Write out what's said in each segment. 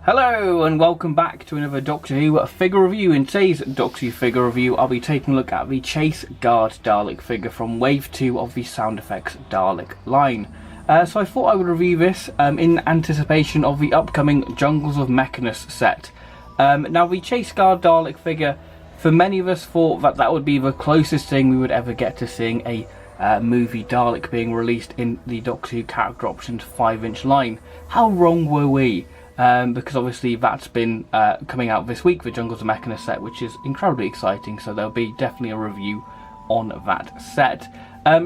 Hello and welcome back to another Doctor Who figure review. In today's Doctor Who figure review, I'll be taking a look at the Chase Guard Dalek figure from Wave 2 of the Sound Effects Dalek line. So I thought I would review this in anticipation of the upcoming Jungles of Mechanus set. Now the Chase Guard Dalek figure, for many of us thought that that would be the closest thing we would ever get to seeing a movie Dalek being released in the Doctor Who character options 5-inch line. How wrong were we? Because obviously that's been coming out this week, the Jungles of Mechanus set, which is incredibly exciting, so there'll be definitely a review on that set.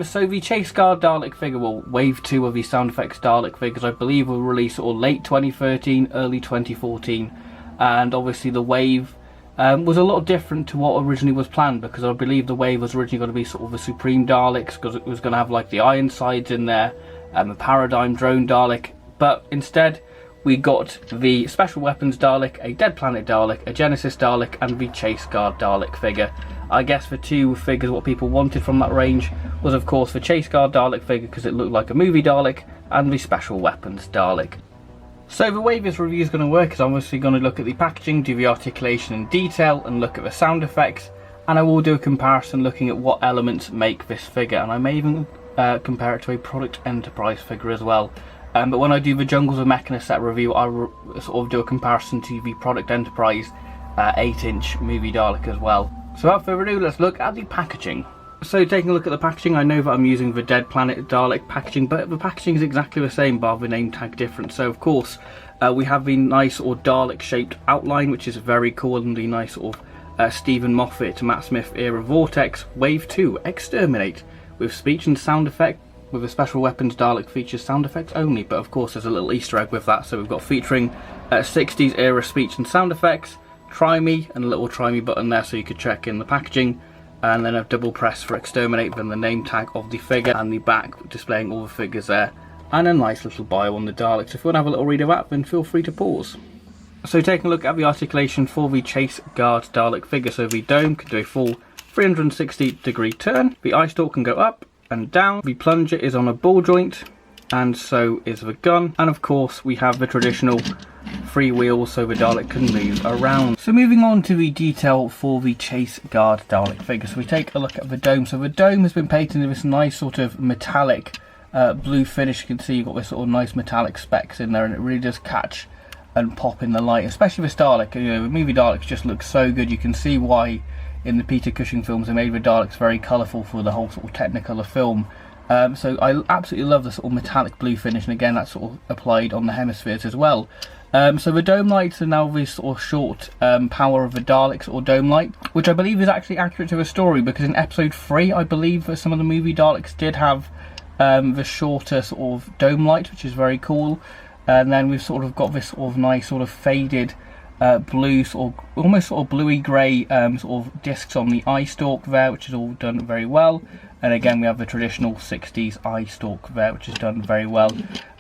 So the Chase Guard Dalek figure, well, Wave 2 of the Sound Effects Dalek figures, I believe will release sort of late 2013, early 2014, and obviously the Wave was a lot different to what originally was planned, because I believe the Wave was originally going to be sort of the Supreme Daleks, because it was going to have like the Ironsides in there, a Paradigm Drone Dalek, but instead we got the Special Weapons Dalek, a Dead Planet Dalek, a Genesis Dalek, and the Chase Guard Dalek figure. I guess the two figures what people wanted from that range was of course the Chase Guard Dalek figure because it looked like a movie Dalek, and the Special Weapons Dalek. So the way this review is going to work is I'm obviously going to look at the packaging, do the articulation in detail, and look at the sound effects, and I will do a comparison looking at what elements make this figure, and I may even compare it to a Product Enterprise figure as well. But when I do the Jungles of Mechanus set review, I sort of do a comparison to the Product Enterprise 8-inch movie Dalek as well. So without further ado, let's look at the packaging. So taking a look at the packaging, I know that I'm using the Dead Planet Dalek packaging, but the packaging is exactly the same, bar the name tag different. So of course, we have the nice or Dalek shaped outline, which is very cool, and the nice sort of Stephen Moffat, Matt Smith era Vortex, Wave 2, Exterminate, with speech and sound effect. With the Special Weapons Dalek features sound effects only, but of course there's a little Easter egg with that. So we've got featuring 60s era speech and sound effects, Try Me, and a little Try Me button there so you could check in the packaging, and then a double press for Exterminate, then the name tag of the figure, and the back displaying all the figures there, and a nice little bio on the Dalek. So if you want to have a little read of that, then feel free to pause. So taking a look at the articulation for the Chase Guard Dalek figure, so the dome can do a full 360-degree turn, the eye stalk can go up and down, the plunger is on a ball joint, and so is the gun, and of course we have the traditional free wheels so the Dalek can move around. So moving on to the detail for the Chase Guard Dalek figure, so we take a look at the dome. So the dome has been painted in this nice sort of metallic blue finish. You can see you've got this sort of nice metallic specks in there, and it really does catch and pop in the light, especially this Dalek. You know, the movie Daleks just look so good. You can see why in the Peter Cushing films they made the Daleks very colourful for the whole sort of Technicolor film. So I absolutely love the sort of metallic blue finish, and again that's sort of applied on the hemispheres as well. So the dome lights are now this sort of short power of the Daleks or dome light, which I believe is actually accurate to the story, because in episode 3 I believe that some of the movie Daleks did have the shorter sort of dome light, which is very cool. And then we've sort of got this sort of nice sort of faded blue, sort of almost sort of bluey grey sort of discs on the eye stalk there, which is all done very well. And again we have the traditional 60s eye stalk there, which is done very well.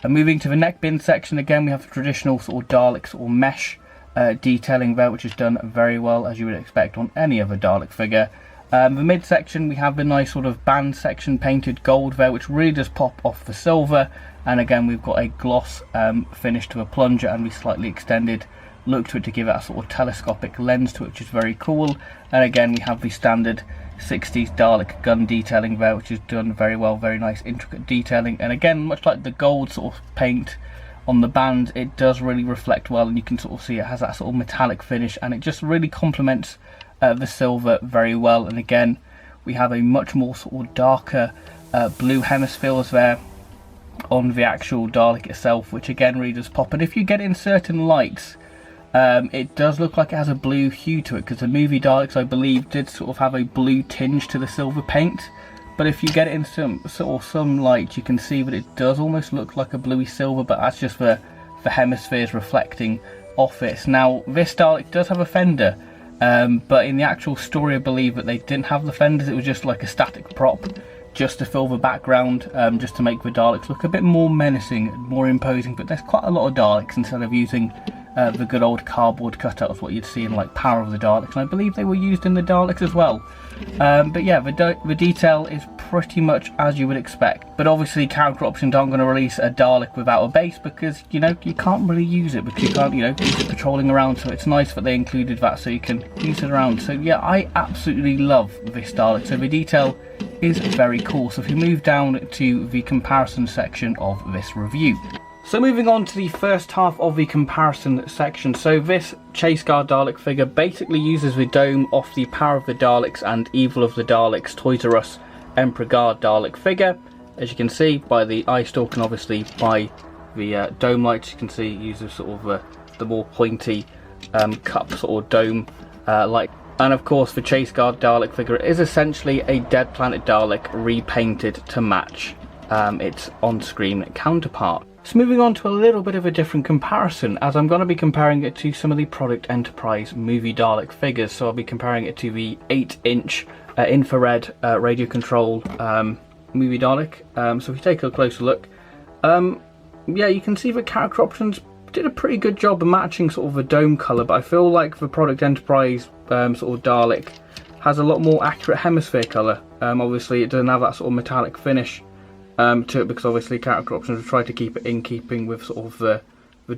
And moving to the neck bin section, again we have the traditional sort of Daleks or mesh detailing there, which is done very well, as you would expect on any other Dalek figure. The mid section we have the nice sort of band section painted gold there, which really does pop off the silver. And again we've got a gloss finish to a plunger, and we slightly extended look to it to give it a sort of telescopic lens to it, which is very cool. And again we have the standard 60s Dalek gun detailing there, which is done very well, very nice intricate detailing. And again, much like the gold sort of paint on the band, it does really reflect well, and you can sort of see it has that sort of metallic finish, and it just really complements the silver very well. And again we have a much more sort of darker blue hemispheres there on the actual Dalek itself, which again really does pop. And if you get it in certain lights, it does look like it has a blue hue to it, because the movie Daleks I believe did sort of have a blue tinge to the silver paint. But if you get it in some light, you can see that it does almost look like a bluey silver, but that's just the hemispheres reflecting off it. Now this Dalek does have a fender, but in the actual story I believe that they didn't have the fenders. It was just like a static prop just to fill the background, just to make the Daleks look a bit more menacing, more imposing. But there's quite a lot of Daleks instead of using the good old cardboard cutouts, what you'd see in like Power of the Daleks, and I believe they were used in the Daleks as well. But yeah, the detail is pretty much as you would expect. But obviously character options aren't going to release a Dalek without a base, because, you know, you can't really use it, because you can't, you know, use it patrolling around. So it's nice that they included that so you can use it around. So yeah, I absolutely love this Dalek. So the detail is very cool. So if we move down to the comparison section of this review. So moving on to the first half of the comparison section. So this Chase Guard Dalek figure basically uses the dome off the Power of the Daleks and Evil of the Daleks Toys R Us Emperor Guard Dalek figure. As you can see by the eye stalk, and obviously by the dome lights, you can see it uses sort of the more pointy cup sort of dome light. And of course the Chase Guard Dalek figure is essentially a Dead Planet Dalek repainted to match its on-screen counterpart. So moving on to a little bit of a different comparison, as I'm going to be comparing it to some of the Product Enterprise movie Dalek figures. So I'll be comparing it to the 8-inch infrared radio control movie Dalek. So if you take a closer look, yeah, you can see the character options did a pretty good job of matching sort of the dome colour, but I feel like the Product Enterprise sort of Dalek has a lot more accurate hemisphere colour. Obviously it doesn't have that sort of metallic finish to it, because obviously character options have tried to keep it in keeping with sort of the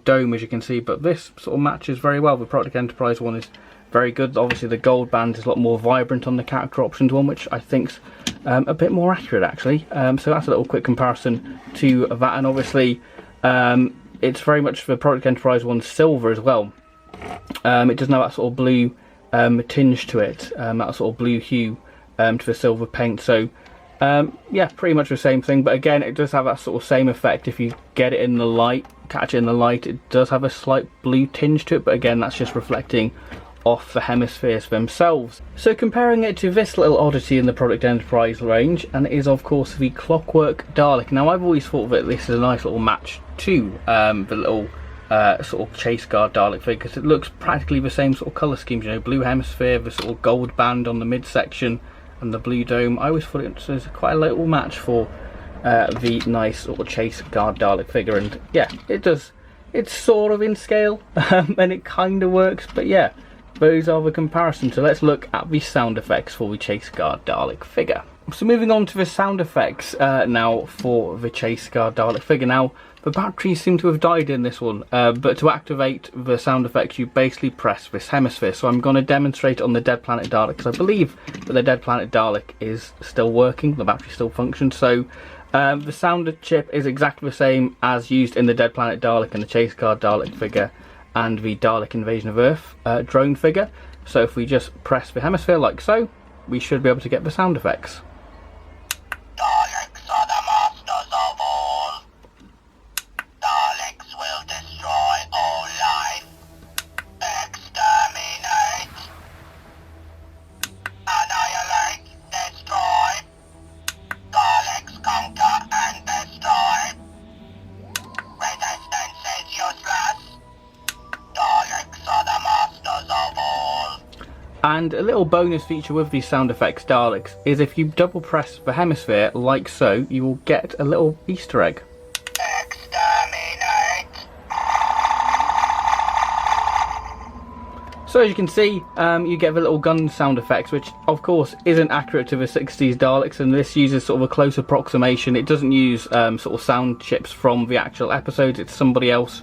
dome, as you can see, but this sort of matches very well. The Product Enterprise one is very good. Obviously the gold band is a lot more vibrant on the character options one, which I think's a bit more accurate actually. So that's a little quick comparison to that, and obviously it's very much the Product Enterprise one silver as well. It doesn't have that sort of blue tinge to it, that sort of blue hue to the silver paint. So yeah, pretty much the same thing, but again it does have that sort of same effect. If you get it in the light, catch it in the light, it does have a slight blue tinge to it, but again that's just reflecting off the hemispheres themselves. So comparing it to this little oddity in the Product Enterprise range, and it is of course the Clockwork Dalek. Now I've always thought that this is a nice little match to the little sort of Chase Guard Dalek figure, because it looks practically the same sort of colour schemes, you know, blue hemisphere, the sort of gold band on the midsection, and the blue dome. I always thought it was quite a little match for the nice sort of Chase Guard Dalek figure, and yeah, it does. It's sort of in scale, and it kind of works, but yeah, those are the comparisons. So let's look at the sound effects for the Chase Guard Dalek figure. So moving on to the sound effects now for the Chase Guard Dalek figure. Now the batteries seem to have died in this one, but to activate the sound effects you basically press this hemisphere. So I'm going to demonstrate on the Dead Planet Dalek, because I believe that the Dead Planet Dalek is still working, the battery still functions. So the sound chip is exactly the same as used in the Dead Planet Dalek and the Chase Guard Dalek figure and the Dalek Invasion of Earth drone figure. So if we just press the hemisphere like so, we should be able to get the sound effects. Daleks are the masters of all. Daleks will destroy all life. Exterminate. Annihilate. Destroy. Daleks conquer and destroy. Resistance is useless. Daleks are the masters of all. And a little bonus feature with these sound effects Daleks is if you double press the hemisphere like so, you will get a little Easter egg. Exterminate. So as you can see, you get the little gun sound effects, which of course isn't accurate to the 60s Daleks, and this uses sort of a close approximation. It doesn't use sort of sound chips from the actual episodes, it's somebody else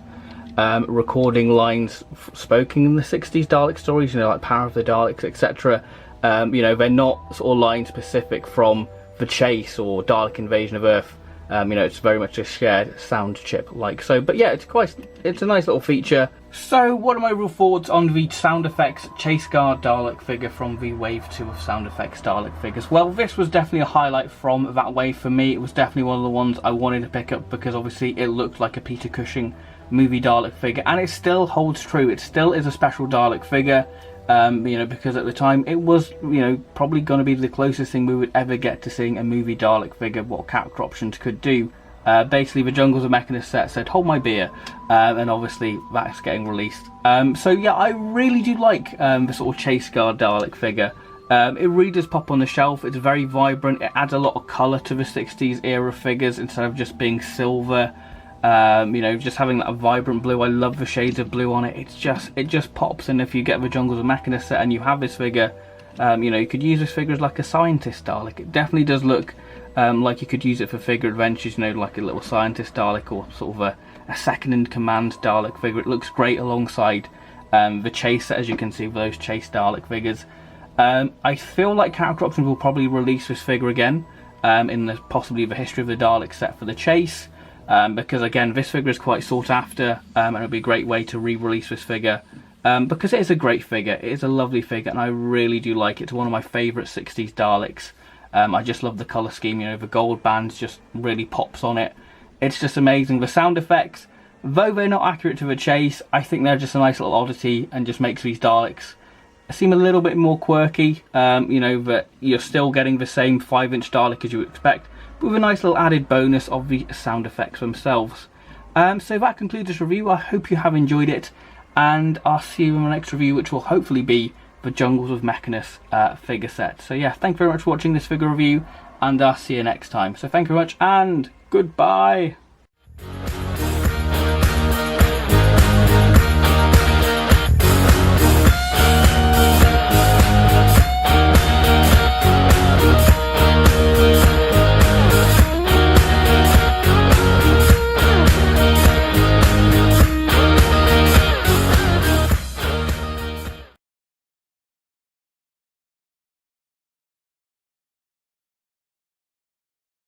recording lines spoken in the 60s Dalek stories, you know, like Power of the Daleks, etc. You know, they're not sort of line specific from the Chase or Dalek Invasion of Earth. You know, it's very much a shared sound chip like so. But yeah, it's a nice little feature. So what are my real thoughts on the sound effects Chase Guard Dalek figure from the Wave 2 of sound effects Dalek figures? Well, this was definitely a highlight from that wave for me. It was definitely one of the ones I wanted to pick up, because obviously it looked like a Peter Cushing movie Dalek figure, and it still holds true. It still is a special Dalek figure, you know, because at the time it was, you know, probably going to be the closest thing we would ever get to seeing a movie Dalek figure, what character options could do. Basically the Jungles of Mechanus set said hold my beer, and obviously that's getting released. So yeah, I really do like the sort of Chase Guard Dalek figure. It really does pop on the shelf. It's very vibrant. It adds a lot of colour to the 60s era figures instead of just being silver. You know, just having that vibrant blue. I love the shades of blue on it. It just pops. And if you get the Jungles of Mechanus set and you have this figure, you know, you could use this figure as like a scientist Dalek. It definitely does look like you could use it for figure adventures, you know, like a little scientist Dalek or sort of a second in command Dalek figure. It looks great alongside the Chase set, as you can see, with those Chase Dalek figures. I feel like Character Options will probably release this figure again in possibly the History of the Dalek set for the Chase, because again, this figure is quite sought after, and it'll be a great way to re-release this figure. Because it is a great figure, it is a lovely figure, and I really do like it. It's one of my favourite 60s Daleks. I just love the colour scheme, you know, the gold bands just really pops on it. It's just amazing. The sound effects, though they're not accurate to the Chase, I think they're just a nice little oddity and just makes these Daleks seem a little bit more quirky. You know, that you're still getting the same 5-inch Dalek as you would expect, but with a nice little added bonus of the sound effects themselves. So that concludes this review. I hope you have enjoyed it, and I'll see you in the next review, which will hopefully be the Jungles of Mechanus figure set. So yeah, thank you very much for watching this figure review, and I'll see you next time. So thank you very much, and goodbye.